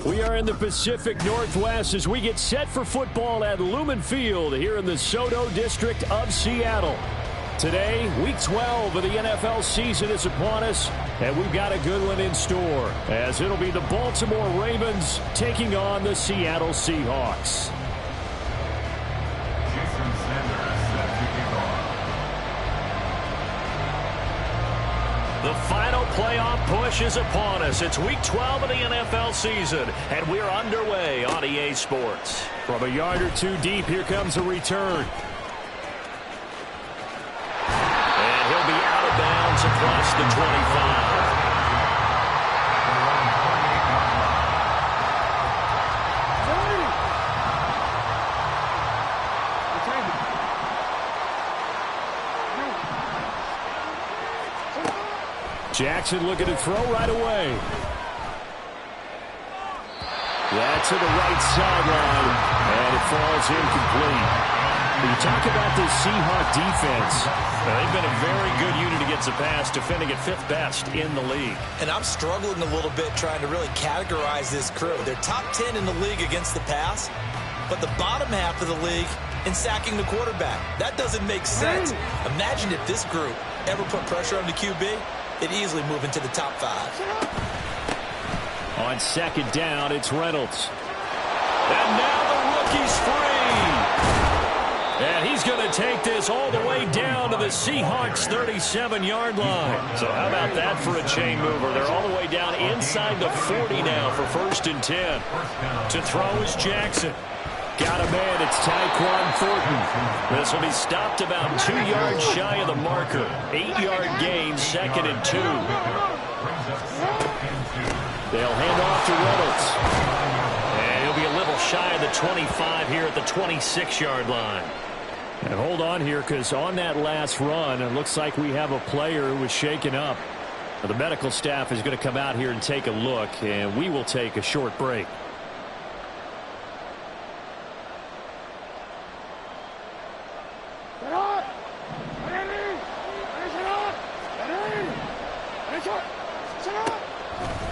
We are in the Pacific Northwest as we get set for football at Lumen Field here in the Soto District of Seattle. Today, Week 12 of the NFL season is upon us, and we've got a good one in store, as it'll be the Baltimore Ravens taking on the Seattle Seahawks. The final playoff push is upon us. It's Week 12 of the NFL season, and we're underway on EA Sports. From a yard or two deep, here comes a return. And he'll be out of bounds across the 25. Jackson looking to throw right away. That's to the right sideline, and it falls incomplete. When you talk about this Seahawk defense, they've been a very good unit against the pass, defending at fifth best in the league. And I'm struggling a little bit trying to really categorize this crew. They're top 10 in the league against the pass, but the bottom half of the league in sacking the quarterback. That doesn't make sense. Imagine if this group ever put pressure on the QB. It easily move into the top 5. On second down, it's Reynolds. And now the rookie's free. And he's going to take this all the way down to the Seahawks' 37-yard line. So how about that for a chain mover? They're all the way down inside the 40 now for 1st and 10. To throw is Jackson. Got a man, it's Tyquan Thornton. This will be stopped about 2 yards shy of the marker. 8-yard gain, 2nd and 2. They'll hand off to Reynolds. And he'll be a little shy of the 25 here at the 26-yard line. And hold on here, because on that last run, it looks like we have a player who was shaken up. The medical staff is going to come out here and take a look, and we will take a short break.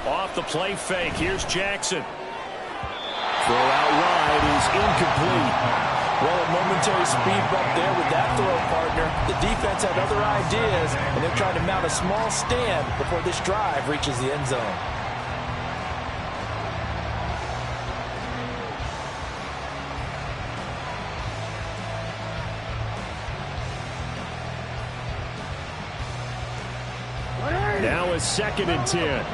Off the play fake, here's Jackson. Throw out wide is incomplete. Well, a momentary speed bump there with that throw, partner. The defense had other ideas, and they're trying to mount a small stand before this drive reaches the end zone. Now it's 2nd and 10.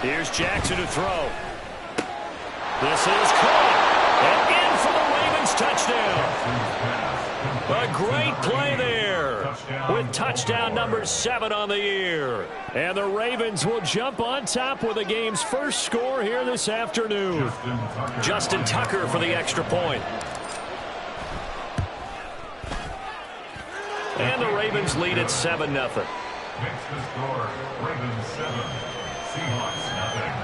Here's Jackson to throw. This is caught. And in for the Ravens touchdown. A great play there with touchdown number 7 on the year. And the Ravens will jump on top with the game's first score here this afternoon. Justin Tucker for the extra point. And the Ravens lead at 7-0. Makes the score Ravens 7, Seahawks 0.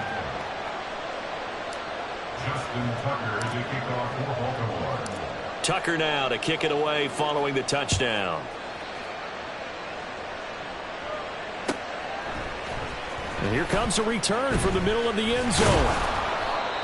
Justin Tucker to kick off for Baltimore. Tucker now to kick it away following the touchdown. And here comes a return from the middle of the end zone.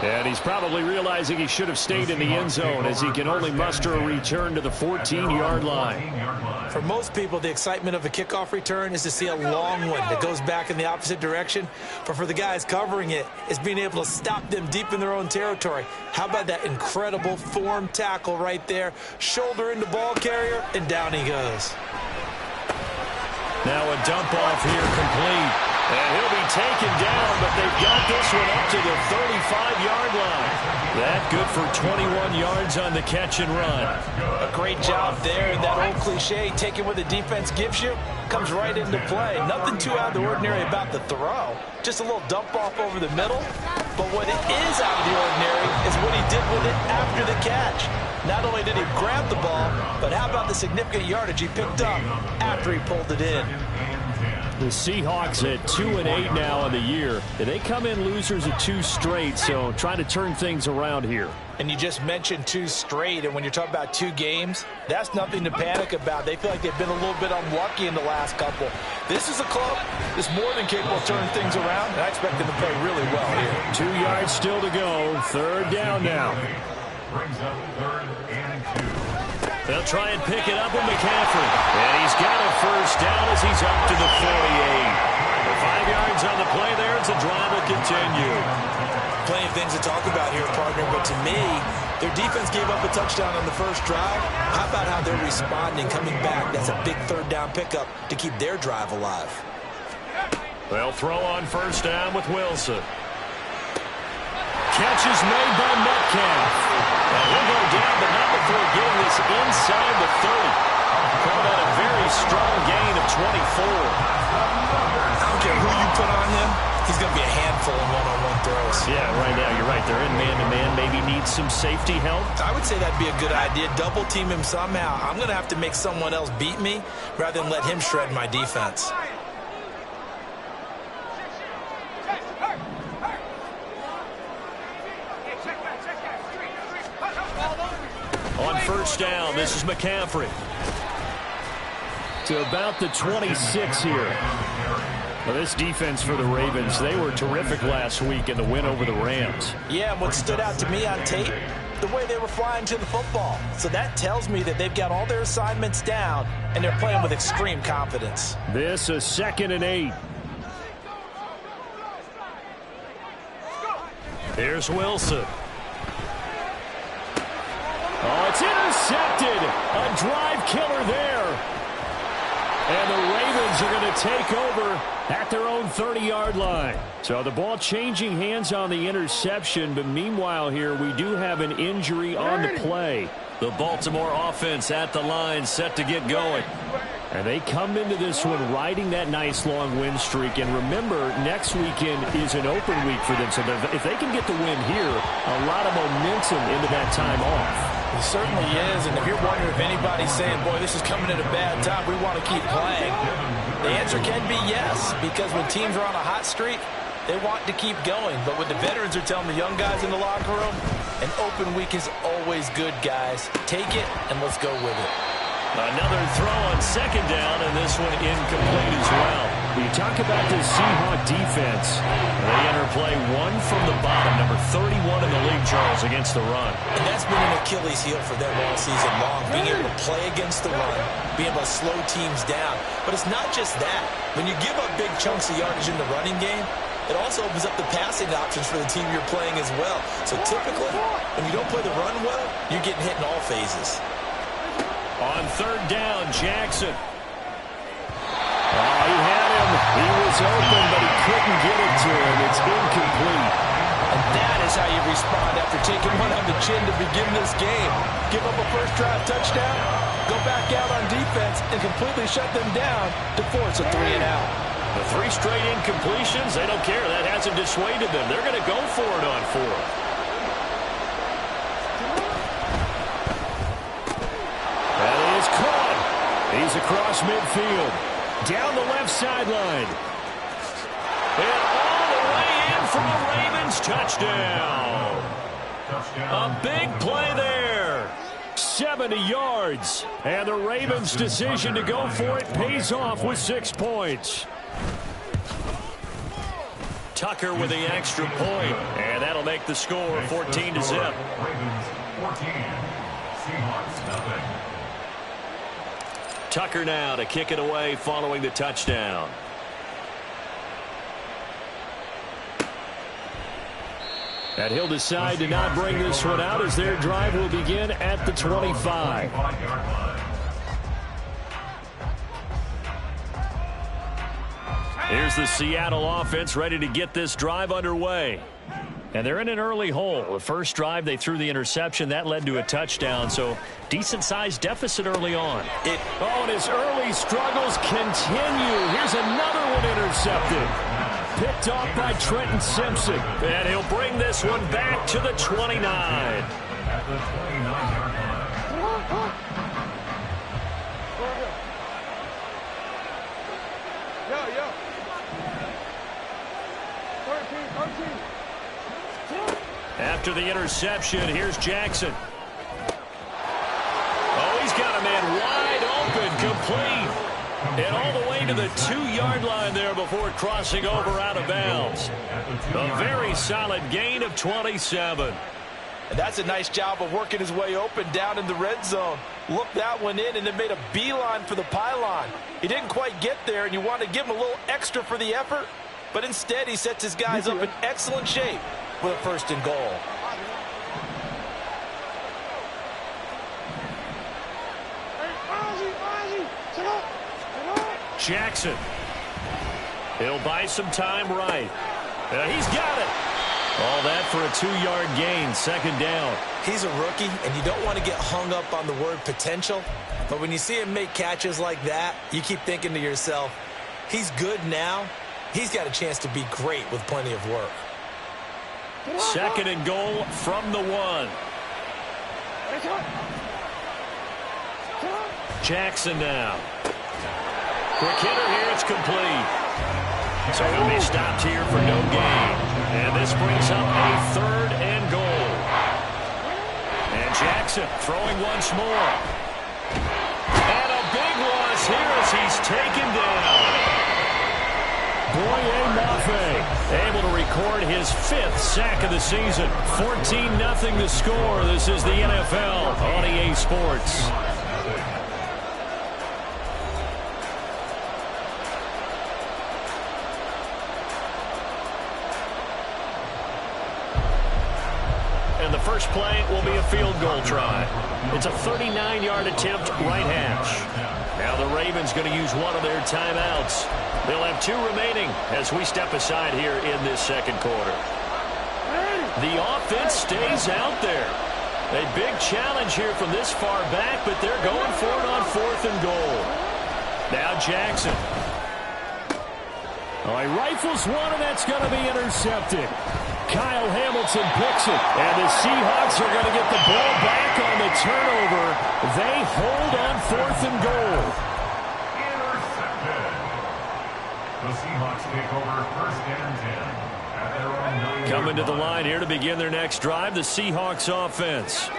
And he's probably realizing he should have stayed in the end zone as he can only muster a return to the 14-yard line. For most people, the excitement of a kickoff return is to see a long one that goes back in the opposite direction. But for the guys covering it, it's being able to stop them deep in their own territory. How about that incredible form tackle right there? Shoulder into ball carrier, and down he goes. Now a dump off here complete. And he'll be taken down, but they've got this one up to the 35-yard line. That good for 21 yards on the catch and run. A great job there, and that old cliche, taking what the defense gives you, comes right into play. Nothing too out of the ordinary about the throw. Just a little dump off over the middle. But what it is out of the ordinary is what he did with it after the catch. Not only did he grab the ball, but how about the significant yardage he picked up after he pulled it in. The Seahawks at 2-8 now on the year. They come in losers at 2 straight, so trying to turn things around here. And you just mentioned 2 straight, and when you're talking about 2 games, that's nothing to panic about. They feel like they've been a little bit unlucky in the last couple. This is a club that's more than capable of turning things around, and I expect them to play really well here. 2 yards still to go. 3rd down now. Brings up 3rd and 2. They'll try and pick it up with McCaffrey. And he's got a 1st down as he's up to the 48. 5 yards on the play there as the drive will continue. Plenty of things to talk about here, partner, but to me, their defense gave up a touchdown on the first drive. How about how they're responding, coming back? That's a big 3rd down pickup to keep their drive alive. They'll throw on 1st down with Wilson. Catch is made by Metcalf. And he'll go down, but not before getting this inside the 30. Called out a very strong gain of 24. I don't care who you put on him. He's going to be a handful in one-on-one throws. Yeah, right now, you're right. They're in man-to-man. Maybe needs some safety help. I would say that'd be a good idea. Double team him somehow. I'm going to have to make someone else beat me rather than let him shred my defense. On 1st down, this is McCaffrey. To about the 26 here. Well, this defense for the Ravens, they were terrific last week in the win over the Rams. Yeah, and what stood out to me on tape, the way they were flying to the football. So that tells me that they've got all their assignments down, and they're playing with extreme confidence. This a 2nd and 8. Here's Wilson. Oh, it's intercepted. A drive killer there. And the Ravens are going to take over at their own 30-yard line. So the ball changing hands on the interception, but meanwhile here we do have an injury on the play. The Baltimore offense at the line set to get going. And they come into this one riding that nice long win streak. And remember, next weekend is an open week for them. So if they can get the win here, a lot of momentum into that time off. It certainly is, and if you're wondering if anybody's saying, boy, this is coming at a bad time, we want to keep playing, the answer can be yes, because when teams are on a hot streak, they want to keep going. But what the veterans are telling the young guys in the locker room, an open week is always good, guys. Take it, and let's go with it. Another throw on 2nd down, and this one incomplete as well. You talk about the Seahawk defense. They enter play 1 from the bottom, number 31 in the league, Charles, against the run. And that's been an Achilles heel for them all season long, being able to play against the run, being able to slow teams down. But it's not just that. When you give up big chunks of yardage in the running game, it also opens up the passing options for the team you're playing as well. So typically, when you don't play the run well, you're getting hit in all phases. On 3rd down, Jackson. Oh, he had him. He was open, but he couldn't get it to him. It's incomplete. And that is how you respond after taking one on the chin to begin this game. Give up a first drive touchdown, go back out on defense, and completely shut them down to force a 3-and-out. The 3 straight incompletions, they don't care. That hasn't dissuaded them. They're going to go for it on 4th. He's across midfield. Down the left sideline. And all the way in for a Ravens touchdown. A big play there. 70 yards. And the Ravens' decision to go for it pays off with 6 points. Tucker with the extra point. And that'll make the score 14-0. Ravens 14. Seahawks nothing. Tucker now to kick it away following the touchdown. And he'll decide to not bring this one out as their drive will begin at the 25. Here's the Seattle offense ready to get this drive underway. And they're in an early hole. The first drive, they threw the interception. That led to a touchdown, so decent-sized deficit early on. And his early struggles continue. Here's another one intercepted. Picked off by Trenton Simpson. And he'll bring this one back to the 29. At the 29-yard line. Yo. After the interception, here's Jackson. Oh, he's got a man wide open, complete. And all the way to the 2-yard line there before crossing over out of bounds. A very solid gain of 27. And that's a nice job of working his way open down in the red zone. Looked that one in and then made a beeline for the pylon. He didn't quite get there, and you want to give him a little extra for the effort. But instead, he sets his guys up in excellent shape with a 1st and goal. Jackson. He'll buy some time right. He's got it. All that for a 2-yard gain, 2nd down. He's a rookie, and you don't want to get hung up on the word potential. But when you see him make catches like that, you keep thinking to yourself, he's good now. He's got a chance to be great with plenty of work. 2nd and goal from the 1. Jackson now. Quick hitter here, it's complete. So he'll be stopped here for no gain. And this brings up a 3rd and goal. And Jackson throwing once more. And a big loss here as he's taken down. Boye Mafe able to record his 5th sack of the season. 14-0 the score. This is the NFL on EA Sports. And the first play will be a field goal try. It's a 39-yard attempt right hash. Now the Ravens going to use one of their timeouts. They'll have 2 remaining as we step aside here in this 2nd quarter. The offense stays out there. A big challenge here from this far back, but they're going for it on 4th and goal. Now Jackson. Oh, he rifles one, and that's going to be intercepted. Kyle Hamilton picks it, and the Seahawks are going to get the ball back on the turnover. They hold on 4th and goal. Intercepted. The Seahawks take over 1st and 10 at their own 9-yard Coming to the line. line here to begin their next drive, the Seahawks offense.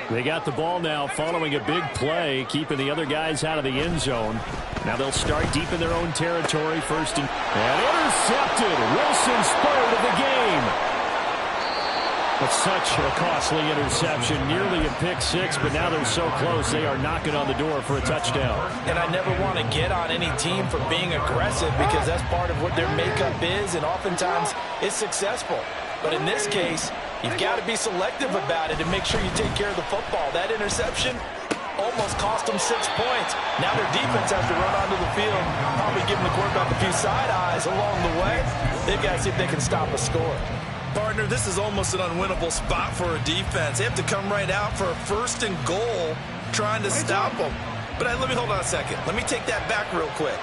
They got the ball now following a big play, keeping the other guys out of the end zone. Now they'll start deep in their own territory, 1st and intercepted. Wilson's 3rd of the game. But such a costly interception, nearly a pick 6, but now they're so close they are knocking on the door for a touchdown. And I never want to get on any team for being aggressive because that's part of what their makeup is, and oftentimes it's successful. But in this case, you've got to be selective about it and make sure you take care of the football. That interception almost cost them 6 points. Now their defense has to run onto the field, probably giving the quarterback a few side eyes along the way. They've got to see if they can stop a score. Partner, this is almost an unwinnable spot for a defense. They have to come right out for a 1st and goal trying to stop them. But let me hold on a second. Let me take that back real quick.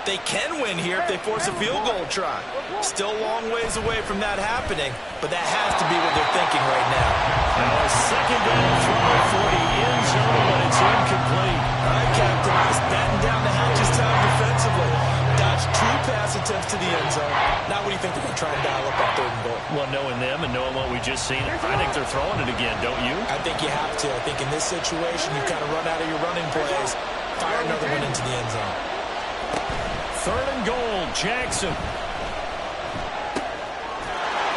They can win here if they force a field goal try. Still a long ways away from that happening, but that has to be what they're thinking right now. Now a 2nd down throw for the end zone, but it's incomplete. All right, Captain, just batten down the hatches time defensively. Dodge 2 pass attempts to the end zone. Now what do you think they're going to try and dial up on 3rd and goal? Well, knowing them and knowing what we just seen, I think they're throwing it again, don't you? I think you have to. I think in this situation, you kind of run out of your running plays. Fire another one into the end zone. 3rd and goal, Jackson.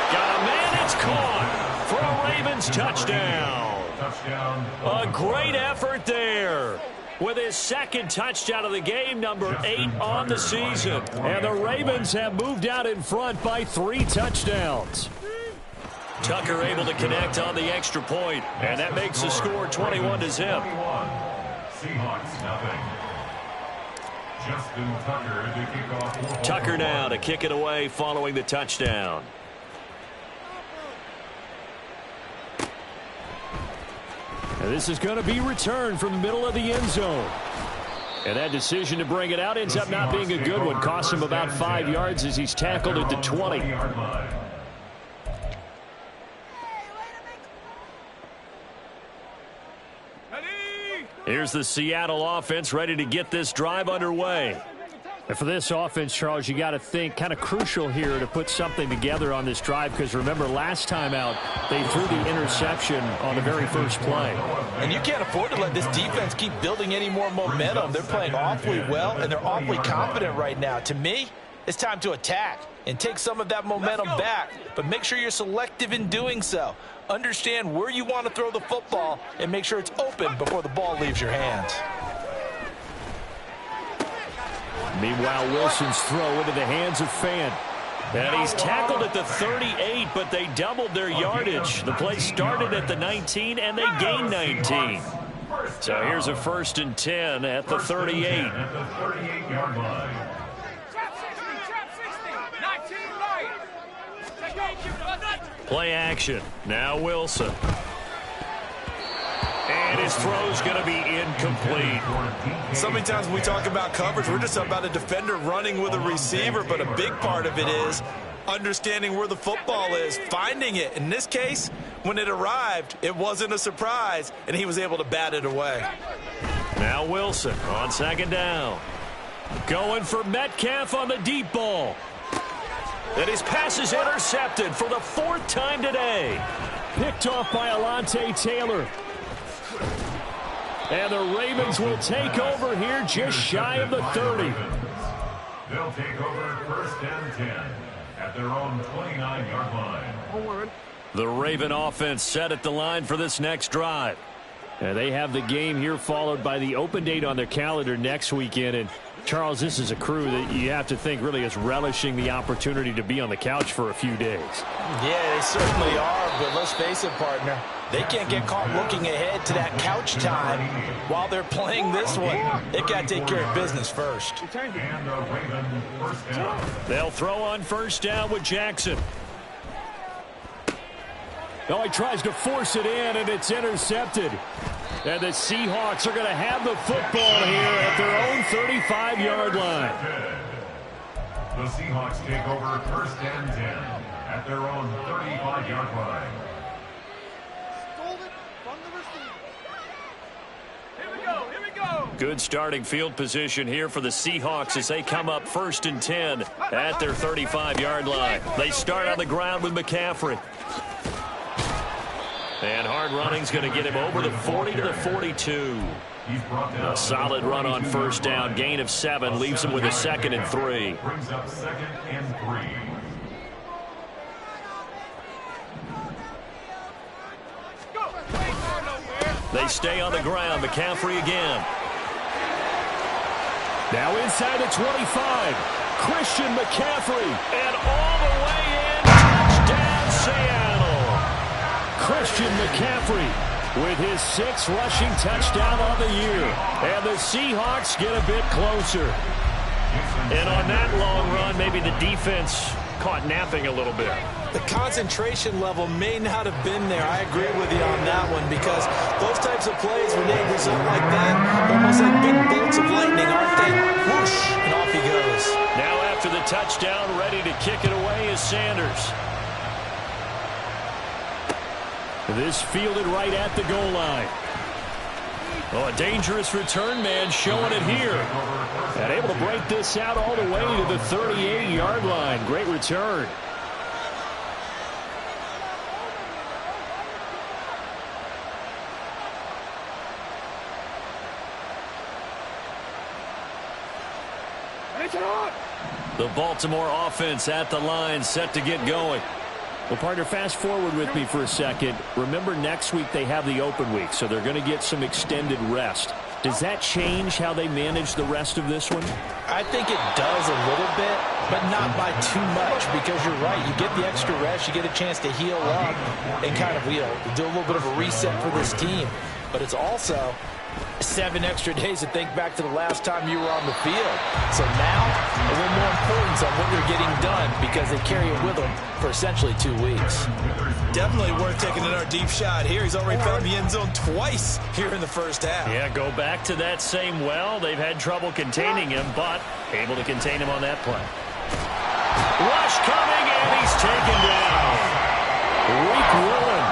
Got a man, it's caught for a Ravens touchdown. Touchdown. A great effort there. With his 2nd touchdown of the game, number 8 on the season. And the Ravens have moved out in front by 3 touchdowns. Tucker able to connect on the extra point, and that makes the score 21-0. Seahawks nothing. Justin Tucker to kick off. Tucker now to kick it away following the touchdown. And this is going to be returned from the middle of the end zone. And that decision to bring it out ends up not being a good one. Costs him about 5 yards as he's tackled at the 20. Here's the Seattle offense ready to get this drive underway. And for this offense, Charles, you got to think kind of crucial here to put something together on this drive, because remember last time out they threw the interception on the very first play. And you can't afford to let this defense keep building any more momentum. They're playing awfully well, and they're awfully confident right now. To me, it's time to attack and take some of that momentum back, but make sure you're selective in doing so. Understand where you want to throw the football and make sure it's open before the ball leaves your hands. Meanwhile, Wilson's throw into the hands of Fant. And he's tackled at the 38, but they doubled their yardage. The play started at the 19, and they gained 19. So here's a 1st and 10 at the 38. At the 38-yard line. Play action. Now Wilson. And his throw's going to be incomplete. So many times when we talk about coverage, we're just about a defender running with a receiver, but a big part of it is understanding where the football is, finding it. In this case, when it arrived, it wasn't a surprise, and he was able to bat it away. Now Wilson on 2nd down. Going for Metcalf on the deep ball. And his pass is intercepted for the 4th time today. Picked off by Alontae Taylor. And the Ravens will take over here just shy of the 30. They'll take over 1st and 10 at their own 29-yard line. The Raven offense set at the line for this next drive. And they have the game here followed by the open date on their calendar next weekend. And Charles, this is a crew that you have to think really is relishing the opportunity to be on the couch for a few days. Yeah, they certainly are, but let's face it, partner. They can't get caught looking ahead to that couch time while they're playing this one. They've got to take care of business first. And a Raven 1st down. They'll throw on 1st down with Jackson. Oh, he tries to force it in, and it's intercepted. And the Seahawks are going to have the football here at their own 35-yard line. The Seahawks take over 1st and 10 at their own 35-yard line. Good starting field position here for the Seahawks as they come up 1st and 10 at their 35-yard line. They start on the ground with McCaffrey. And hard running's going to get him over the 40 to the 42. A solid run on 1st down. Gain of 7 leaves him with a 2nd and 3. Brings up 2nd and 3. They stay on the ground. McCaffrey again. Now inside the 25. Christian McCaffrey. And all the way in. Touchdown, Seattle. Christian McCaffrey with his 6th rushing touchdown on the year. And the Seahawks get a bit closer. And on that long run, maybe the defense caught napping a little bit. The concentration level may not have been there. I agree with you on that one, because those types of plays, when they result like that, they're almost like big bolts of lightning, aren't they? Whoosh, and off he goes. Now after the touchdown, ready to kick it away is Sanders. This fielded right at the goal line. Oh, a dangerous return man showing it here. And able to break this out all the way to the 38-yard line. Great return. The Baltimore offense at the line, set to get going. Well, partner, fast forward with me for a second. Remember, next week they have the open week, so they're going to get some extended rest. Does that change how they manage the rest of this one? I think it does a little bit, but not by too much, because you're right. You get the extra rest, you get a chance to heal up and kind of, do a little bit of a reset for this team. But it's also 7 extra days to think back to the last time you were on the field. So now, a little more importance on what you're getting done, because they carry it with them for essentially 2 weeks. Definitely worth taking another deep shot here. He's already found the end zone twice here in the first half. Yeah, go back to that same well. They've had trouble containing him, but able to contain him on that play. Rush coming, and he's taken down. Reek Willen.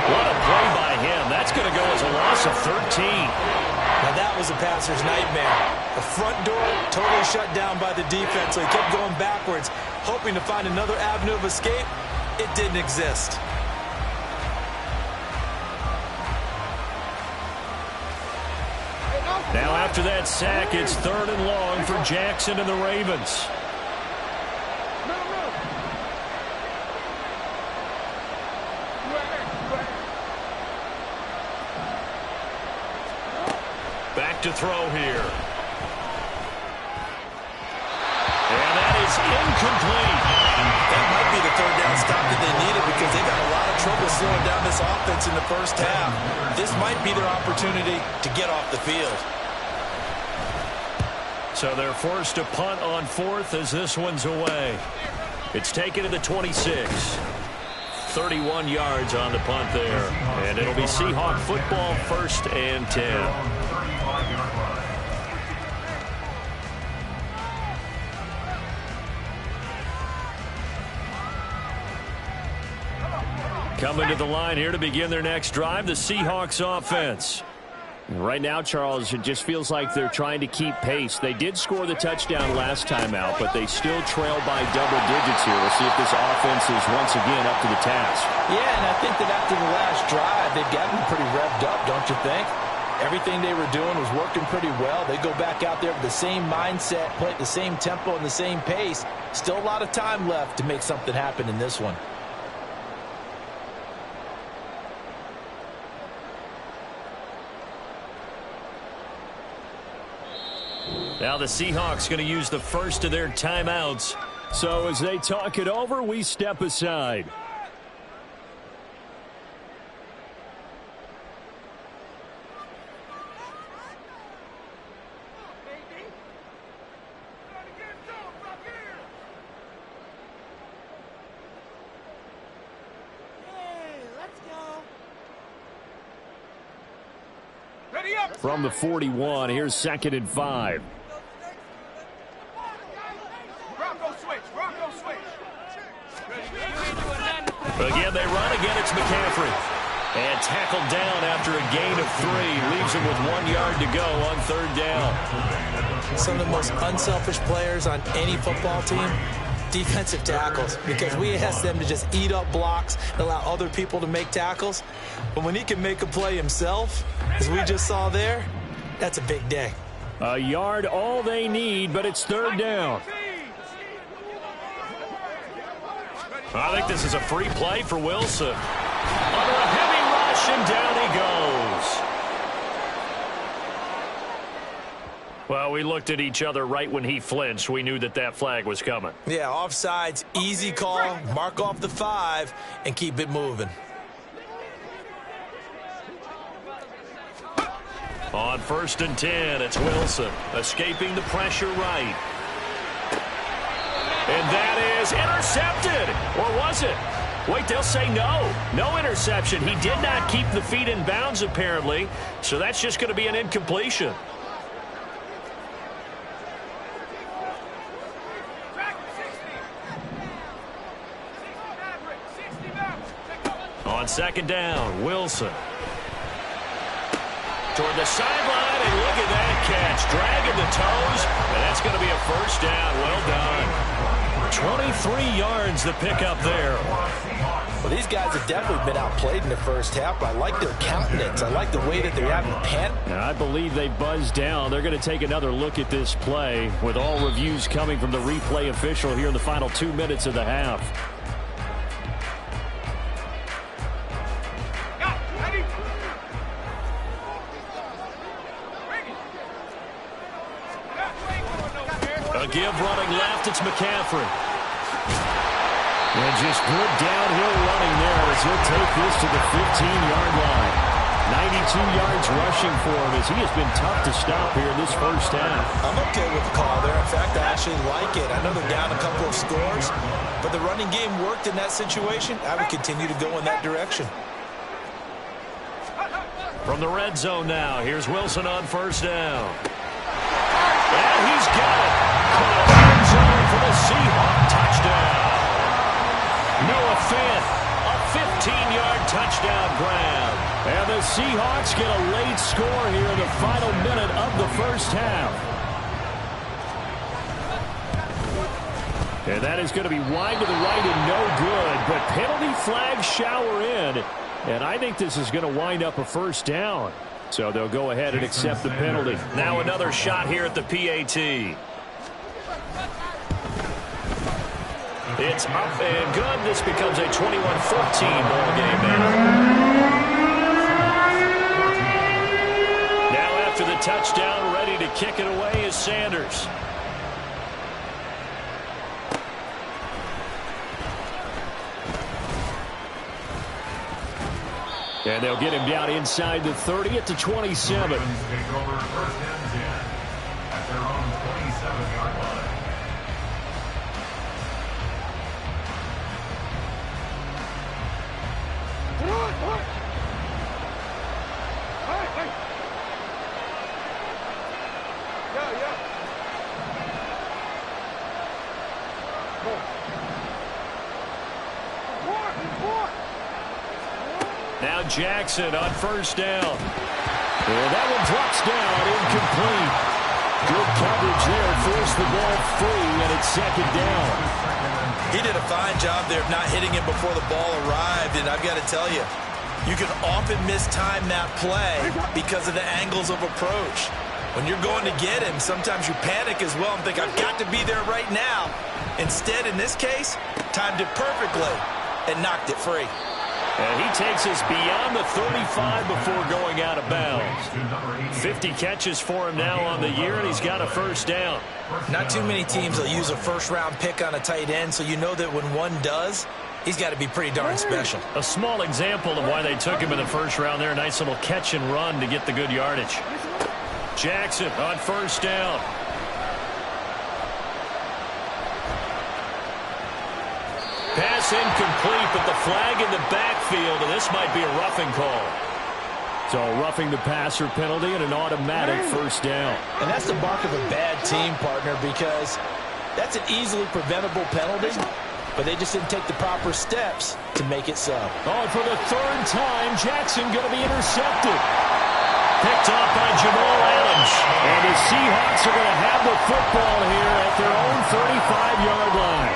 What a play by him. That's going to go as a loss of 13. Now that was a passer's nightmare. The front door totally shut down by the defense, so he kept going backwards, hoping to find another avenue of escape. It didn't exist. Now after that sack, it's 3rd and long for Jackson and the Ravens. Back to throw here. And that is incomplete. That might be the 3rd down stop that they needed because they've had a lot of trouble slowing down this offense in the first half. This might be their opportunity to get off the field. So they're forced to punt on 4th as this one's away. It's taken to the 26. 31 yards on the punt there. And it'll be Seahawk football, 1st and 10. Coming to the line here to begin their next drive, the Seahawks offense. Right now, Charles, it just feels like they're trying to keep pace. They did score the touchdown last time out, but they still trail by double digits here. We'll see if this offense is once again up to the task. Yeah, and I think that after the last drive, they've gotten pretty revved up, don't you think? Everything they were doing was working pretty well. They go back out there with the same mindset, play at the same tempo and the same pace. Still a lot of time left to make something happen in this one. Now the Seahawks going to use the first of their timeouts. So as they talk it over, we step aside. From the 41, here's 2nd and 5. Again, they run. Again, it's McCaffrey. And tackled down after a gain of 3. Leaves him with 1 yard to go on 3rd down. Some of the most unselfish players on any football team, defensive tackles, because we ask them to just eat up blocks and allow other people to make tackles. But when he can make a play himself, as we just saw there, that's a big day. A yard all they need, but it's 3rd down. I think this is a free play for Wilson. Under a heavy rush, and down he goes. Well, we looked at each other right when he flinched. We knew that that flag was coming. Yeah, offsides, easy call, mark off the 5, and keep it moving. On 1st and 10, it's Wilson escaping the pressure right. And that is intercepted. Or was it? Wait, they'll say no. No interception. He did not keep the feet in bounds, apparently. So that's just going to be an incompletion. On 2nd down, Wilson. Toward the sideline, and look at that catch. Dragging the toes, and that's going to be a 1st down. Well done. 23 yards to pick up there. Well, these guys have definitely been outplayed in the first half, but I like their countenance. I like the way that they're having panic. I believe they buzzed down. They're going to take another look at this play with all reviews coming from the replay official here in the final 2 minutes of the half. A give running left, it's McCaffrey. And just good downhill running there as he'll take this to the 15-yard line. 92 yards rushing for him as he has been tough to stop here in this first half. I'm okay with the call there. In fact, I actually like it. I know they're down a couple of scores, but the running game worked in that situation. I would continue to go in that direction. From the red zone now, here's Wilson on 1st down. And he's got it. End zone for the Seahawk touchdown. Noah Fant, a 15-yard touchdown grab. And the Seahawks get a late score here in the final minute of the first half. And that is going to be wide to the right and no good. But penalty flags shower in. And I think this is going to wind up a first down. So they'll go ahead and accept the penalty. Now another shot here at the PAT. It's up and good. This becomes a 21-14 ball game now. After the touchdown, ready to kick it away is Sanders. And they'll get him down inside the 30 at the 27. Take over first and 10 at their own 27-yard line. Now Jackson on first down. And that one drops down, incomplete. Good coverage there, forced the ball free, and it's second down. He did a fine job there of not hitting him before the ball arrived, and I've got to tell you, you can often mistime that play because of the angles of approach. When you're going to get him, sometimes you panic as well and think, I've got to be there right now. Instead, in this case, timed it perfectly and knocked it free. And he takes us beyond the 35 before going out of bounds. 50 catches for him now on the year, and he's got a first down. Not too many teams will use a first-round pick on a tight end, so you know that when one does, he's got to be pretty darn special. A small example of why they took him in the first round there. Nice little catch and run to get the good yardage. Jackson on first down. Pass incomplete, but the flag in the backfield, and this might be a roughing call. So roughing the passer penalty and an automatic first down. And that's the mark of a bad team, partner, because that's an easily preventable penalty, but they just didn't take the proper steps to make it so. Oh, and for the third time, Jackson going to be intercepted. Picked off by Jamal Adams. And the Seahawks are going to have the football here at their own 35-yard line.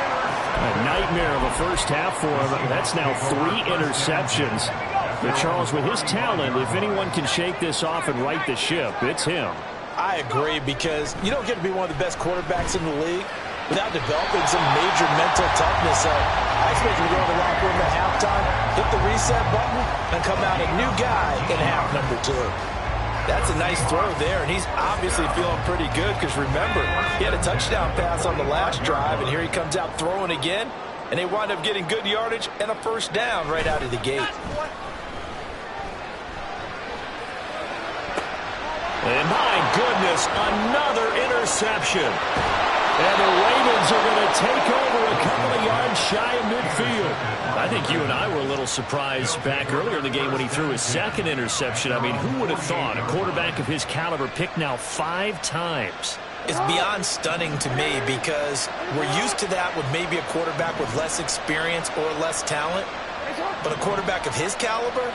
A nightmare of a first half for him. That's now 3 interceptions. But Charles, with his talent, if anyone can shake this off and right the ship, it's him. I agree, because you don't get to be one of the best quarterbacks in the league without developing some major mental toughness. So I expect him to go in the locker room at halftime, hit the reset button, and come out a new guy in half number 2. That's a nice throw there, and he's obviously feeling pretty good because, remember, he had a touchdown pass on the last drive, and here he comes out throwing again, and they wind up getting good yardage and a first down right out of the gate. And my goodness, another interception. And the Ravens are going to take over a couple of yards shy of midfield. I think you and I were a little surprised back earlier in the game when he threw his second interception. I mean, who would have thought a quarterback of his caliber picked now 5 times? It's beyond stunning to me because we're used to that with maybe a quarterback with less experience or less talent. But a quarterback of his caliber,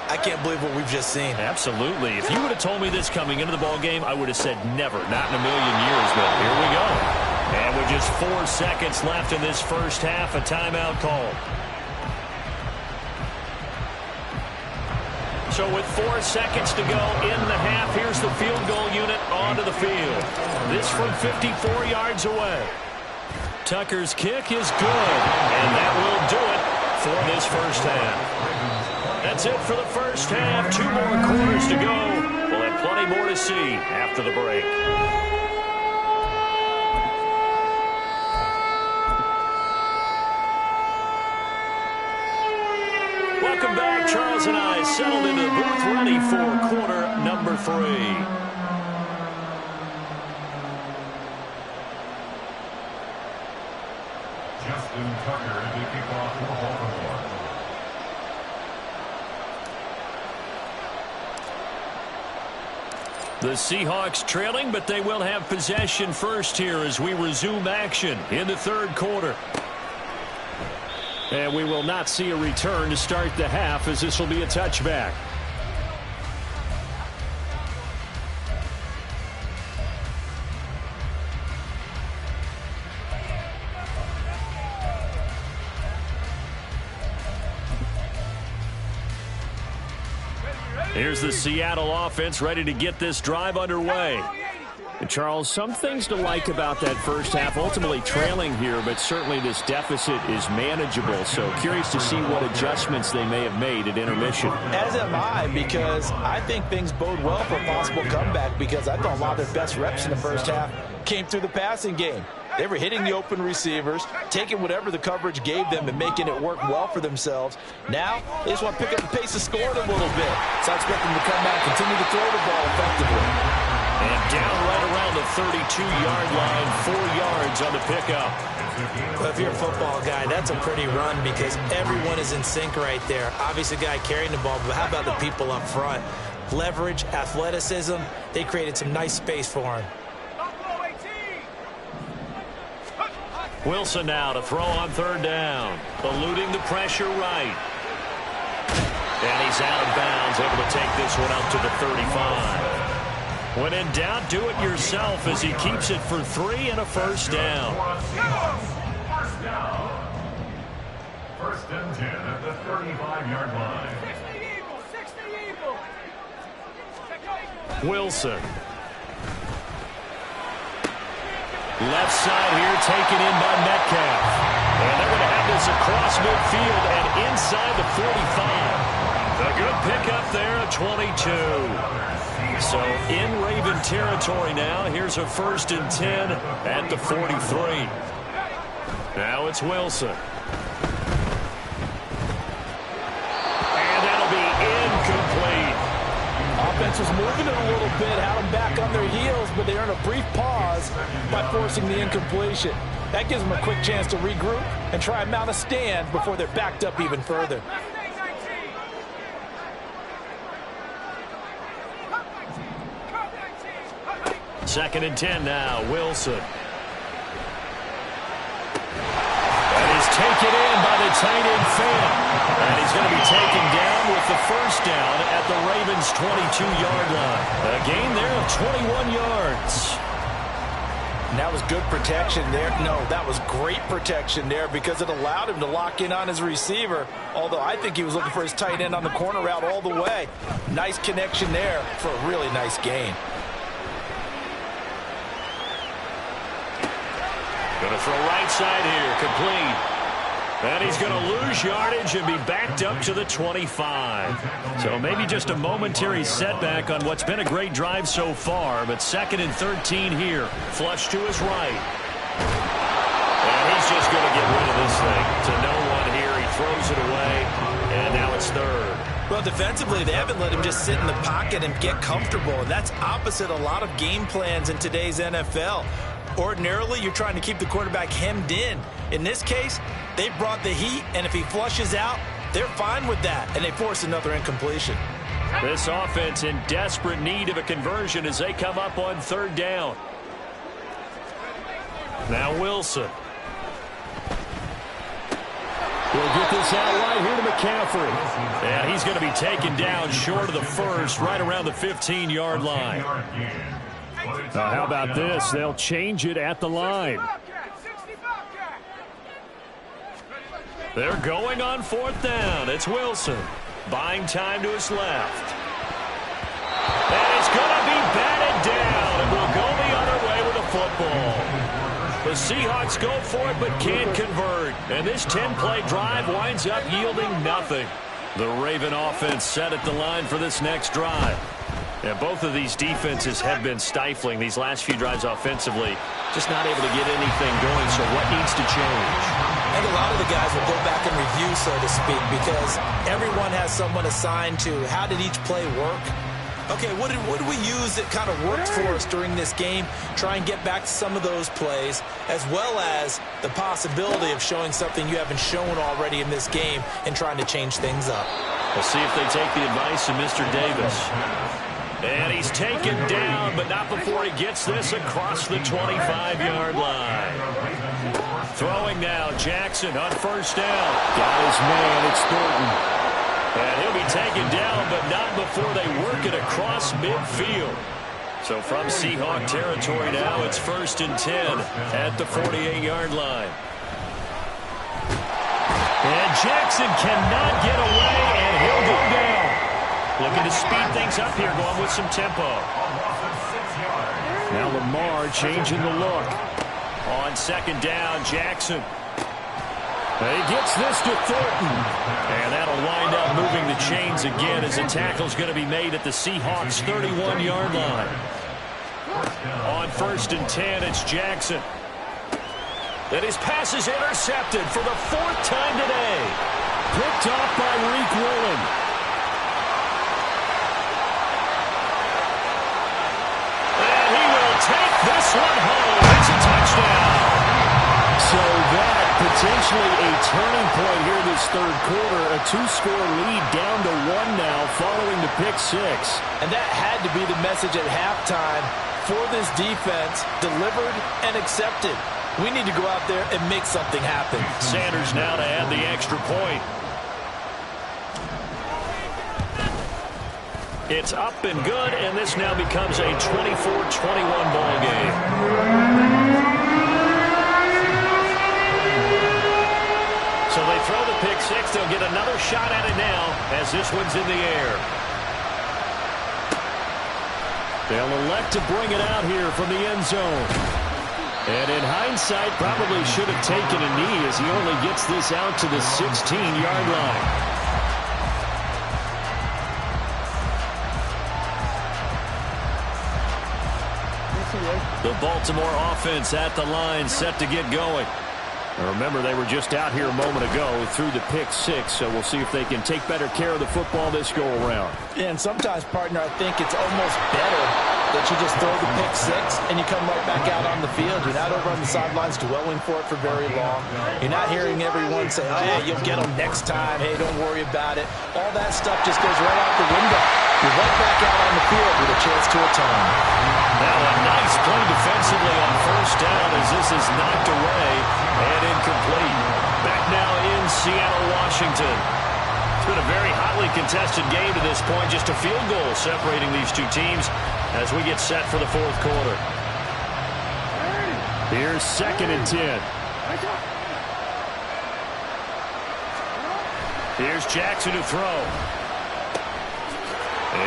I can't believe what we've just seen. Absolutely. If you would have told me this coming into the ball game, I would have said never, not in a million years. But here we go. And with just 4 seconds left in this first half, a timeout call. So with 4 seconds to go in the half, here's the field goal unit onto the field. This from 54 yards away. Tucker's kick is good, and that will do it for this first half. That's it for the first half. 2 more quarters to go. We'll have plenty more to see after the break. Welcome back. Charles and I settled into the booth ready for quarter number 3. Justin Tucker to kick off for Baltimore. The Seahawks trailing, but they will have possession first here as we resume action in the third quarter. And we will not see a return to start the half, as this will be a touchback. Here's the Seattle offense ready to get this drive underway. And Charles, some things to like about that first half. Ultimately trailing here, but certainly this deficit is manageable. So curious to see what adjustments they may have made at intermission. As am I, because I think things bode well for a possible comeback, because I thought a lot of their best reps in the first half came through the passing game. They were hitting the open receivers, taking whatever the coverage gave them and making it work well for themselves. Now, they just want to pick up the pace of scoring a little bit. So I expect them to come back and continue to throw the ball effectively. And down right around the 32-yard line, 4 yards on the pickup. Well, if you're a football guy, that's a pretty run because everyone is in sync right there. Obviously, the guy carrying the ball, but how about the people up front? Leverage, athleticism, they created some nice space for him. Wilson now to throw on third down, eluding the pressure right. And he's out of bounds, able to take this one up to the 35. When in doubt, do it yourself as he keeps it for 3 and a first down. First and 10 at the 35-yard line. Wilson. Left side here taken in by Metcalf. And they're going to have this across midfield and inside the 45. A good pickup there at 22. So in Raven territory now. Here's a first and 10 at the 43. Now it's Wilson. And that'll be incomplete. Offense was moving it a little bit, had them back on their heels, but they earned a brief pause by forcing the incompletion. That gives them a quick chance to regroup and try and mount a stand before they're backed up even further. Second and 10 now, Wilson. And he's taken in by the tight end Fant. And he's going to be taken down with the first down at the Ravens' 22-yard line. A gain there of 21 yards. And that was good protection there. No, that was great protection there because it allowed him to lock in on his receiver. Although I think he was looking for his tight end on the corner route all the way. Nice connection there for a really nice gain. Going to throw right side here, complete. And he's going to lose yardage and be backed up to the 25. So maybe just a momentary setback on what's been a great drive so far. But second and 13 here, flush to his right. And he's just going to get rid of this thing to no one here. He throws it away, and now it's third. Well, defensively, they haven't let him just sit in the pocket and get comfortable. And that's opposite a lot of game plans in today's NFL. Ordinarily, you're trying to keep the quarterback hemmed in. In this case, they brought the heat, and if he flushes out, they're fine with that, and they force another incompletion. This offense in desperate need of a conversion as they come up on third down. Now Wilson. We'll get this out right here to McCaffrey. And he's going to be taken down short of the first, right around the 15-yard line. How about this? They'll change it at the line. They're going on fourth down. It's Wilson. Buying time to his left. And it's going to be batted down. And we'll go the other way with a football. The Seahawks go for it but can't convert. And this 10-play drive winds up yielding nothing. The Raven offense set at the line for this next drive. And both of these defenses have been stifling these last few drives offensively. Just not able to get anything going, so what needs to change? And a lot of the guys will go back and review, so to speak, because everyone has someone assigned to how did each play work. Okay, what did we use that kind of worked for us during this game? Try and get back to some of those plays, as well as the possibility of showing something you haven't shown already in this game and trying to change things up. We'll see if they take the advice of Mr. Davis. And he's taken down, but not before he gets this across the 25-yard line. Throwing now, Jackson on first down. Got his man, it's Thornton. And he'll be taken down, but not before they work it across midfield. So from Seahawk territory now, it's first and 10 at the 48-yard line. And Jackson cannot get away, and he'll go down. Looking to speed things up here, going with some tempo. Now Lamar changing the look. On second down, Jackson. He gets this to Thornton. And that'll wind up moving the chains again as the tackle's going to be made at the Seahawks' 31-yard line. On 1st and 10, it's Jackson. And his pass is intercepted for the 4th time today. Picked off by Reek Willen. And he will take this one home. It's a touchdown. So that potentially a turning point here this 3rd quarter. A 2-score lead down to 1 now following the pick 6. And that had to be the message at halftime for this defense. Delivered and accepted. We need to go out there and make something happen. Sanders now to add the extra point. It's up and good, and this now becomes a 24-21 ball game. So they throw the pick 6. They'll get another shot at it now as this one's in the air. They'll elect to bring it out here from the end zone. And in hindsight, probably should have taken a knee as he only gets this out to the 16-yard line. The Baltimore offense at the line, set to get going. Now remember, they were just out here a moment ago through the pick 6, so we'll see if they can take better care of the football this go-around. Yeah, and sometimes, partner, I think it's almost better that you just throw the pick 6 and you come right back out on the field. You're not over on the sidelines dwelling for it for very long. You're not hearing everyone say, oh, hey, you'll get them next time. Hey, don't worry about it. All that stuff just goes right out the window. You're right back out on the field with a chance to atone. Now a nice play defensively on 1st down as this is knocked away and incomplete. Back now in Seattle, Washington. It's been a very hotly contested game to this point. Just a field goal separating these two teams as we get set for the 4th quarter. Here's 2nd and 10. Here's Jackson to throw.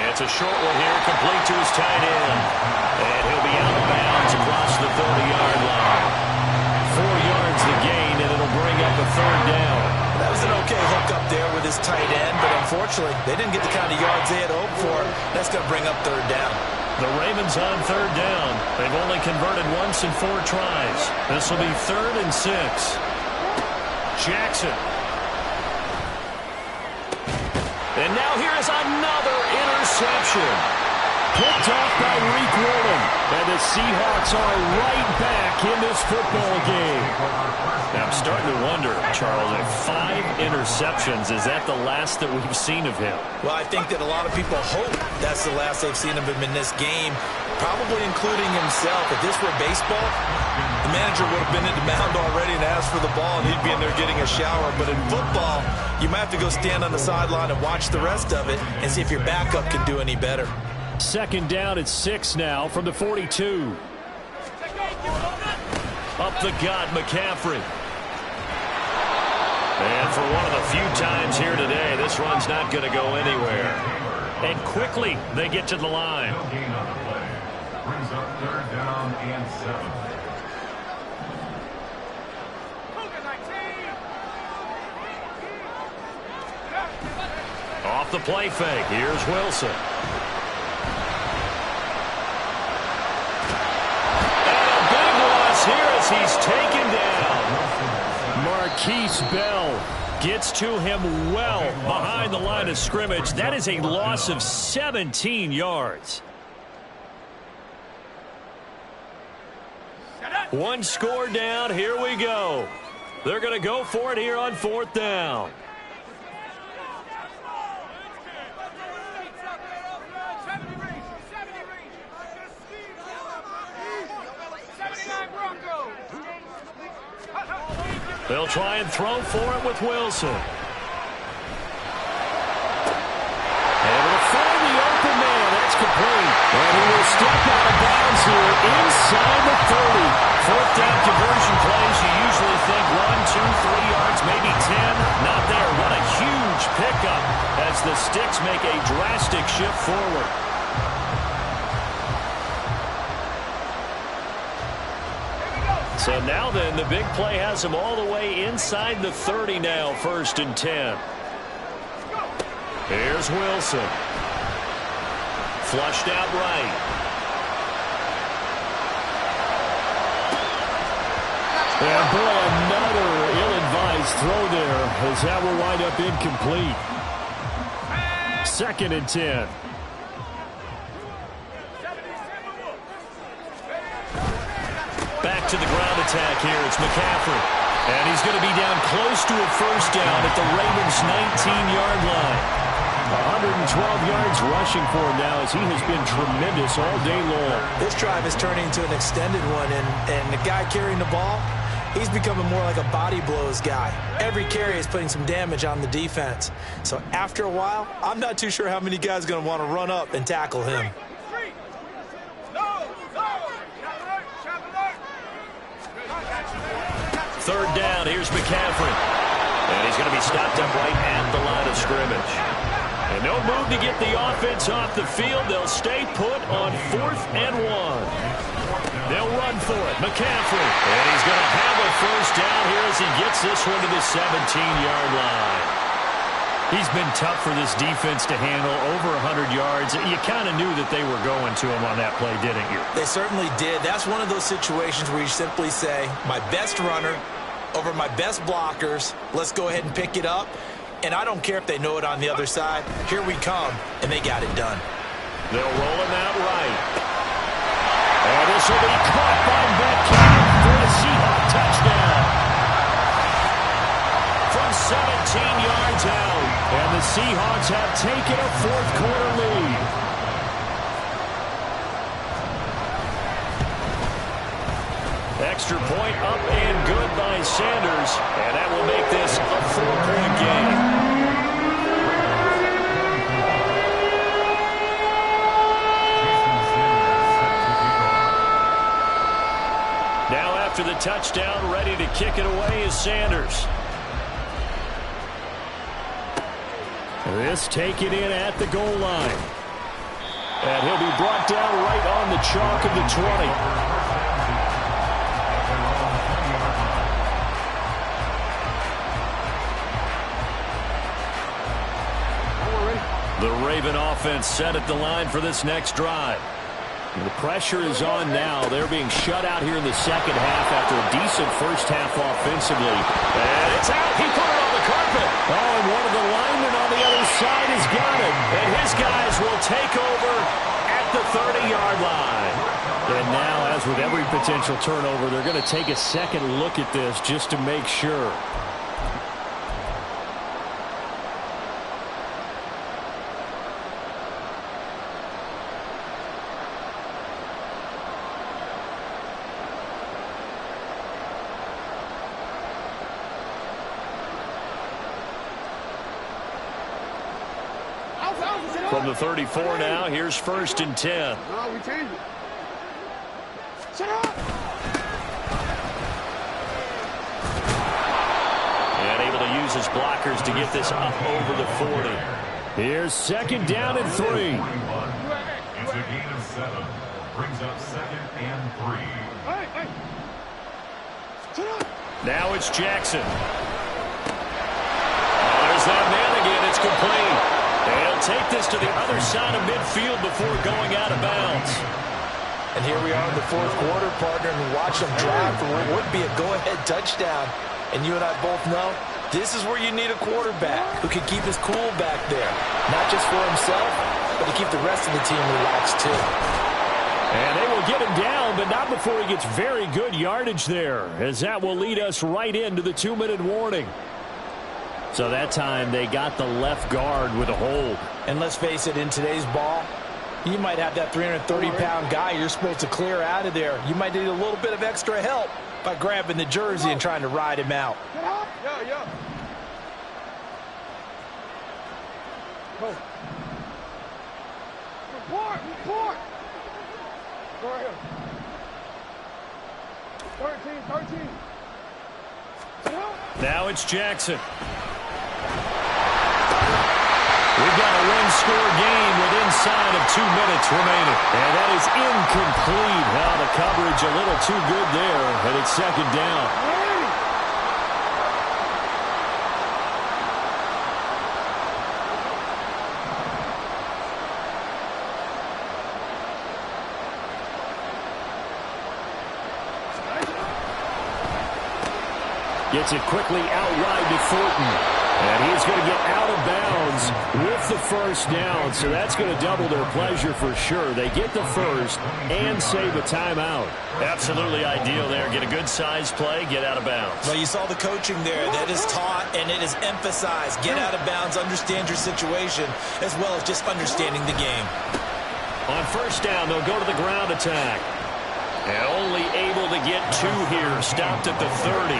It's a short one here, complete to his tight end. And he'll be out of bounds across the 30-yard line. 4 yards the gain, and it'll bring up a 3rd down. That was an okay hook up there with his tight end, but unfortunately, they didn't get the kind of yards they had hoped for. That's going to bring up 3rd down. The Ravens on 3rd down. They've only converted once in 4 tries. This will be 3rd and 6. Jackson. And now here is another interception. Picked off by Reek Willen. And the Seahawks are right back in this football game. Now I'm starting to wonder, Charles, if 5 interceptions, is that the last that we've seen of him? Well, I think that a lot of people hope that's the last they've seen of him in this game, probably including himself. If this were baseball, the manager would have been in the mound already and asked for the ball, and he'd be in there getting a shower. But in football, you might have to go stand on the sideline and watch the rest of it and see if your backup can do any better. 2nd down at 6 now from the 42. Up the gut, McCaffrey. And for one of the few times here today, this run's not going to go anywhere. And quickly, they get to the line. Gain on the play. Brings up 3rd down and 7. Off the play fake. Here's Wilson. And a big loss here as he's taken down. Marquise Bell gets to him well behind the line of scrimmage. That is a loss of 17 yards. 1 score down. Here we go. They're going to go for it here on 4th down. They'll try and throw for it with Wilson. Able to find the open man. That's complete. And he will step out of bounds here inside the 30. 4th down conversion plays. You usually think 1, 2, 3 yards, maybe 10. Not there. What a huge pickup as the sticks make a drastic shift forward. So now then, the big play has him all the way inside the 30 now, 1st and 10. Here's Wilson. Flushed out right. And boy, another ill-advised throw there, as that will wind up incomplete. 2nd and 10. Back to the ground attack here. It's McCaffrey. And he's going to be down close to a 1st down at the Ravens' 19-yard line. 112 yards rushing for him now, as he has been tremendous all day long. This drive is turning into an extended one, and the guy carrying the ball, he's becoming more like a body blows guy. Every carry is putting some damage on the defense. So after a while, I'm not too sure how many guys are going to want to run up and tackle him. 3rd down, here's McCaffrey. And he's going to be stopped up right at the line of scrimmage. And no move to get the offense off the field. They'll stay put on 4th and 1. They'll run for it. McCaffrey. And he's going to have a 1st down here as he gets this one to the 17-yard line. He's been tough for this defense to handle, over 100 yards. You kind of knew that they were going to him on that play, didn't you? They certainly did. That's one of those situations where you simply say, my best runner over my best blockers. Let's go ahead and pick it up. And I don't care if they know it on the other side. Here we come, and they got it done. They'll roll him out right. And this will be caught by Metcalf for a Seahawks touchdown. From 17 yards out. And the Seahawks have taken a 4th quarter lead. Extra point up and good by Sanders. And that will make this a 4-point game. Now after the touchdown, ready to kick it away is Sanders. This taken in at the goal line. And he'll be brought down right on the chalk of the 20. The Raven offense set at the line for this next drive. And the pressure is on now. They're being shut out here in the 2nd half after a decent 1st half offensively. And it's out. He put it on the carpet. Oh, and one of the linemen on the other side has got it. And his guys will take over at the 30-yard line. And now, as with every potential turnover, they're going to take a second look at this just to make sure. From the 34 now, here's 1st and 10. No, we changed it. Shut up! And able to use his blockers to get this up over the 40. Here's 2nd down and 3. It's a gain of 7. Brings up 2nd and 3. Hey! Shut up! Now it's Jackson. There's that man again. It's complete. They'll take this to the other side of midfield before going out of bounds. And here we are in the 4th quarter, partner, and watch them drive for what would be a go-ahead touchdown. And you and I both know this is where you need a quarterback who can keep his cool back there. Not just for himself, but to keep the rest of the team relaxed too. And they will get him down, but not before he gets very good yardage there, as that will lead us right into the 2-minute warning. So that time they got the left guard with a hold. And let's face it, in today's ball, you might have that 330-pound guy you're supposed to clear out of there. You might need a little bit of extra help by grabbing the jersey and trying to ride him out. Yeah. Go. Report! Go right here. 13. Now it's Jackson. We We've got a one-score game with inside of 2 minutes remaining. And that is incomplete. Now the coverage a little too good there, and it's second down. Gets it quickly out wide to Thornton. And he's going to get out of bounds with the first down. So that's going to double their pleasure for sure. They get the first and save a timeout. Absolutely ideal there. Get a good size play, get out of bounds. Well, you saw the coaching there. That is taught and it is emphasized. Get out of bounds, understand your situation, as well as just understanding the game. On first down, they'll go to the ground attack. And only able to get 2 here. Stopped at the 30.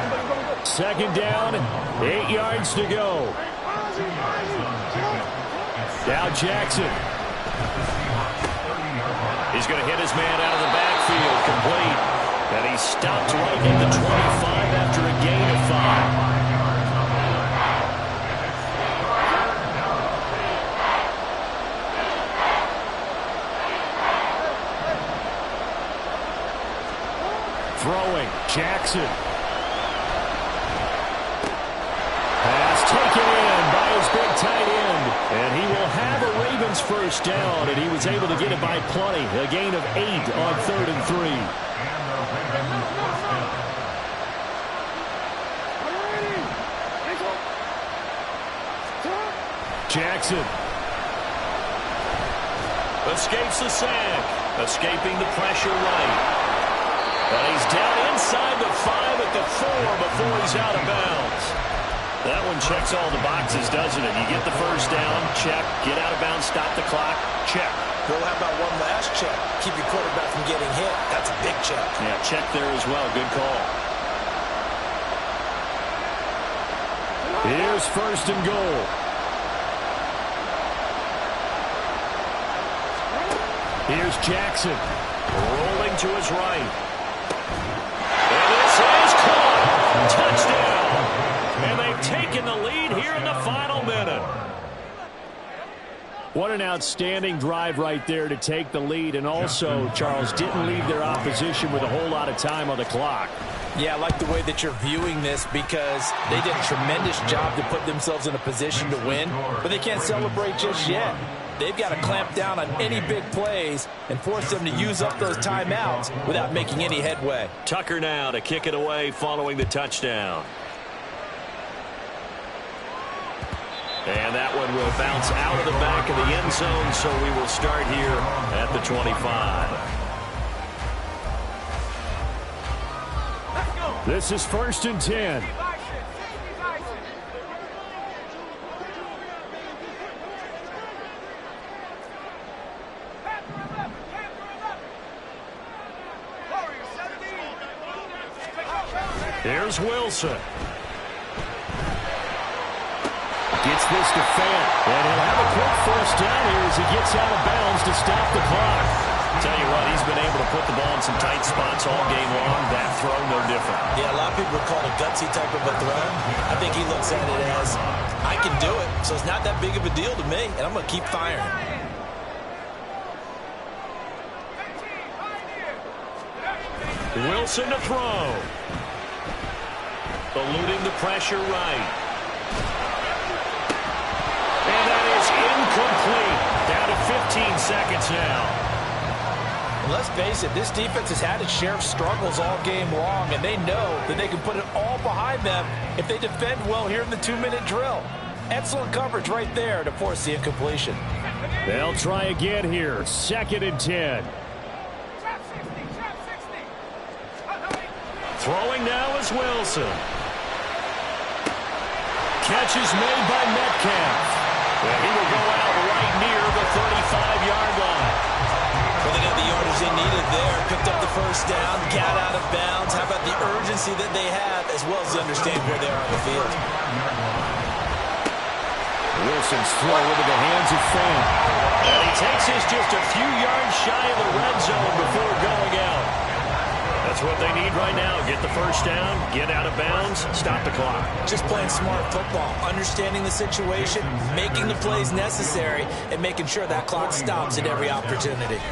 Second down, 8 yards to go. Now Jackson. He's going to hit his man out of the backfield. Complete. And he stopped right at the 25 after a gain of 5. Throwing, Jackson. Pass taken in by his big tight end. And he will have a Ravens first down, and he was able to get it by plenty. A gain of 8 on 3rd and 3. Jackson. Escapes the sack. Escaping the pressure right. And he's down inside the 5 at the 4 before he's out of bounds. That one checks all the boxes, doesn't it? You get the first down, check. Get out of bounds, stop the clock, check. Well, how about one last check? Keep your quarterback from getting hit. That's a big check. Yeah, check there as well. Good call. Here's first and goal. Here's Jackson. Rolling to his right. And this is caught. Touchdown. And they've taken the lead here in the final minute. What an outstanding drive right there to take the lead. And also, Charles, didn't leave their opposition with a whole lot of time on the clock. Yeah, I like the way that you're viewing this because they did a tremendous job to put themselves in a position to win, but they can't celebrate just yet. They've got to clamp down on any big plays and force them to use up those timeouts without making any headway. Tucker now to kick it away following the touchdown. And that one will bounce out of the back of the end zone, so we will start here at the 25. This is first and 10. Here's Wilson. Gets this to Fant. And he'll have a quick first down here as he gets out of bounds to stop the clock. Tell you what, he's been able to put the ball in some tight spots all game long. That throw, no different. Yeah, a lot of people would call it a gutsy type of a throw. I think he looks at it as, I can do it, so it's not that big of a deal to me, and I'm going to keep firing. Wilson to throw. Eluding the pressure right. And that is incomplete. Down to 15 seconds now. And let's face it, this defense has had its share of struggles all game long, and they know that they can put it all behind them if they defend well here in the 2-minute drill. Excellent coverage right there to force the incompletion. They'll try again here. Second and 10. Throwing now is Wilson. Catch is made by Metcalf. And he will go out right near the 35-yard line. Well, they got the yardage they needed there. Picked up the first down, got out of bounds. How about the urgency that they have, as well as understand where they are on the field. Wilson's throw into the hands of Fant. And he takes this just a few yards shy of the red zone before going out. That's what they need right now. Get the first down, get out of bounds, stop the clock. Just playing smart football, understanding the situation, making the plays necessary, and making sure that clock stops at every opportunity.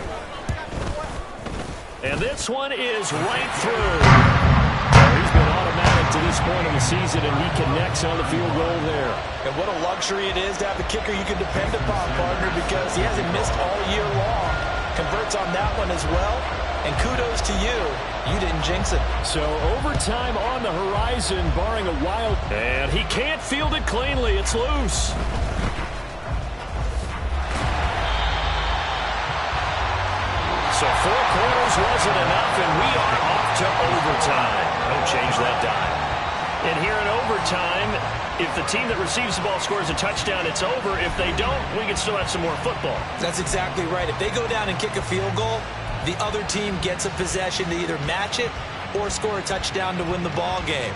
And this one is right through. He's been automatic to this point of the season, and he connects on the field goal there. And what a luxury it is to have a kicker you can depend upon, partner, because he hasn't missed all year long. Converts on that one as well. And kudos to you. You didn't jinx it. So overtime on the horizon, barring a wild. And he can't field it cleanly. It's loose. So 4 quarters wasn't enough, and we are off to overtime. Don't change that dime. And here in overtime, if the team that receives the ball scores a touchdown, it's over. If they don't, we can still have some more football. That's exactly right. If they go down and kick a field goal, the other team gets a possession to either match it or score a touchdown to win the ball game.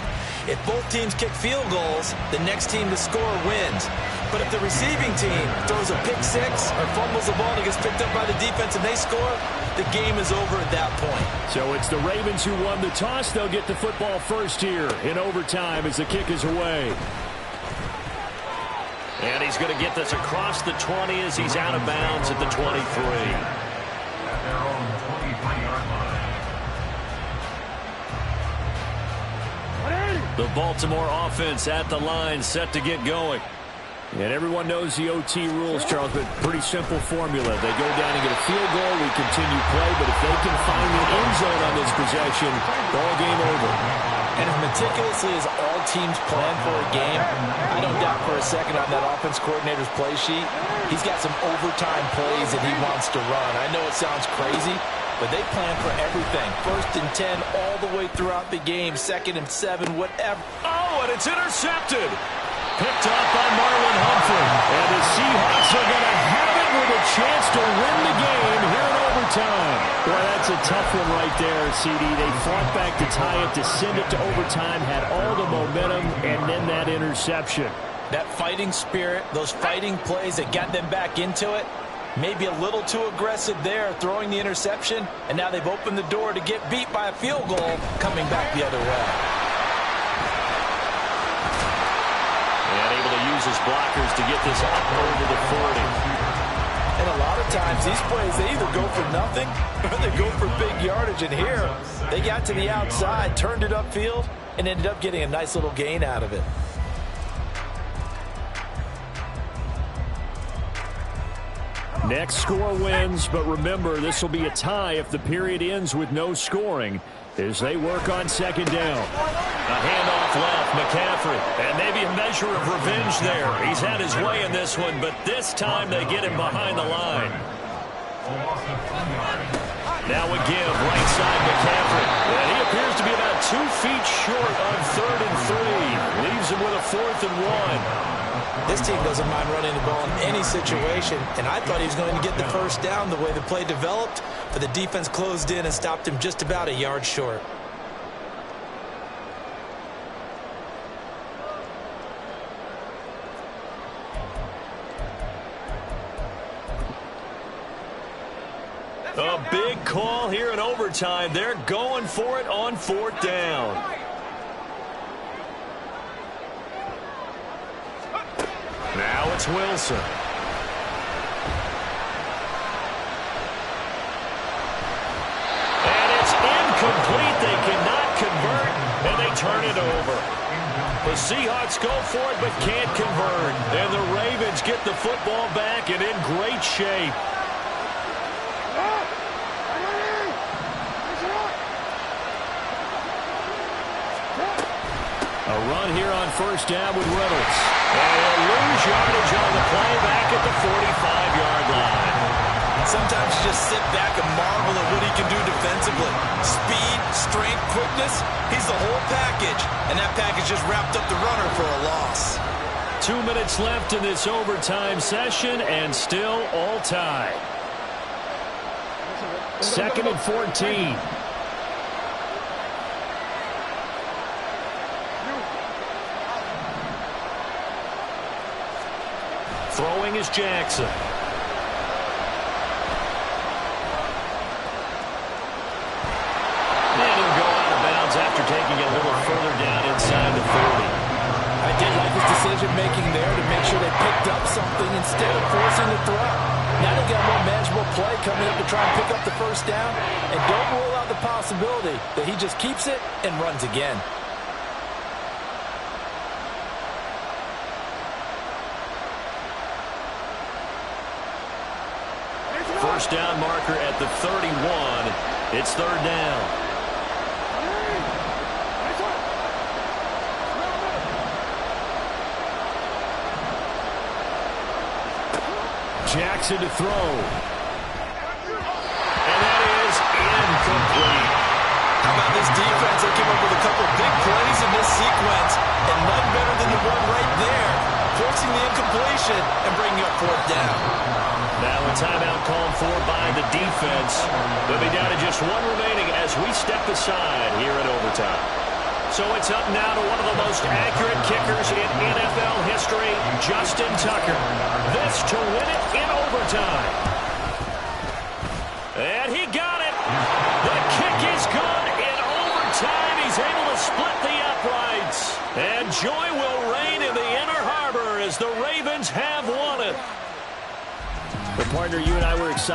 If both teams kick field goals, the next team to score wins. But if the receiving team throws a pick six or fumbles the ball and it gets picked up by the defense and they score, the game is over at that point. So it's the Ravens who won the toss. They'll get the football first here in overtime as the kick is away. And he's going to get this across the 20 as he's out of bounds at the 23. At their own 23-yard line. The Baltimore offense at the line, set to get going. And everyone knows the OT rules, Charles, but pretty simple formula. They go down and get a field goal, we continue play, but if they can find the end zone on this possession, ball game over. And as meticulously as all teams plan for a game, I don't doubt for a second on that offense coordinator's play sheet, he's got some overtime plays that he wants to run. I know it sounds crazy, but they plan for everything. 1st and 10 all the way throughout the game, 2nd and 7, whatever. Oh, and it's intercepted. Picked up by Marlon Humphrey. And the Seahawks are going to have it with a chance to win the game here in overtime. Boy, that's a tough one right there, CD. They fought back to tie it, to send it to overtime, had all the momentum, and then that interception. That fighting spirit, those fighting plays that got them back into it, maybe a little too aggressive there, throwing the interception, and now they've opened the door to get beat by a field goal coming back the other way. And able to use his blockers to get this up over the 40. And a lot of times these plays, they either go for nothing or they go for big yardage. And here, they got to the outside, turned it upfield, and ended up getting a nice little gain out of it. Next score wins, but remember, this will be a tie if the period ends with no scoring as they work on 2nd down. A handoff left, McCaffrey, and maybe a measure of revenge there. He's had his way in this one, but this time they get him behind the line. Now a give, right side McCaffrey. And he appears to be about 2 feet short on 3rd and 3. Leaves him with a 4th and 1. This team doesn't mind running the ball in any situation, and I thought he was going to get the first down the way the play developed, but the defense closed in and stopped him just about a yard short. A big call here in overtime. They're going for it on 4th down. Now it's Wilson. And it's incomplete. They cannot convert, and they turn it over. The Seahawks go for it but can't convert. And the Ravens get the football back and in great shape. A run here on 1st down with Reynolds. And he'll lose yardage on the play back at the 45-yard line. Sometimes you just sit back and marvel at what he can do defensively. Speed, strength, quickness, he's the whole package. And that package just wrapped up the runner for a loss. 2 minutes left in this overtime session and still all tied. 2nd and 14. Throwing is Jackson. And he'll making there to make sure they picked up something instead of forcing the throw. Now they got a more manageable play coming up to try and pick up the first down, and don't rule out the possibility that he just keeps it and runs again. First down marker at the 31. It's third down. Jackson to throw. And that is incomplete. How about this defense? They came up with a couple big plays in this sequence, and none better than the one right there, forcing the incompletion and bringing up fourth down. Now a timeout called for by the defense. They'll be down to just one remaining as we step aside here in overtime. So it's up now to one of the most accurate kickers in NFL history, Justin Tucker. This to win it in overtime. And he got it. The kick is good in overtime. He's able to split the uprights. And joy will reign in the Inner Harbor as the Ravens have won it. Well, partner, you and I were excited.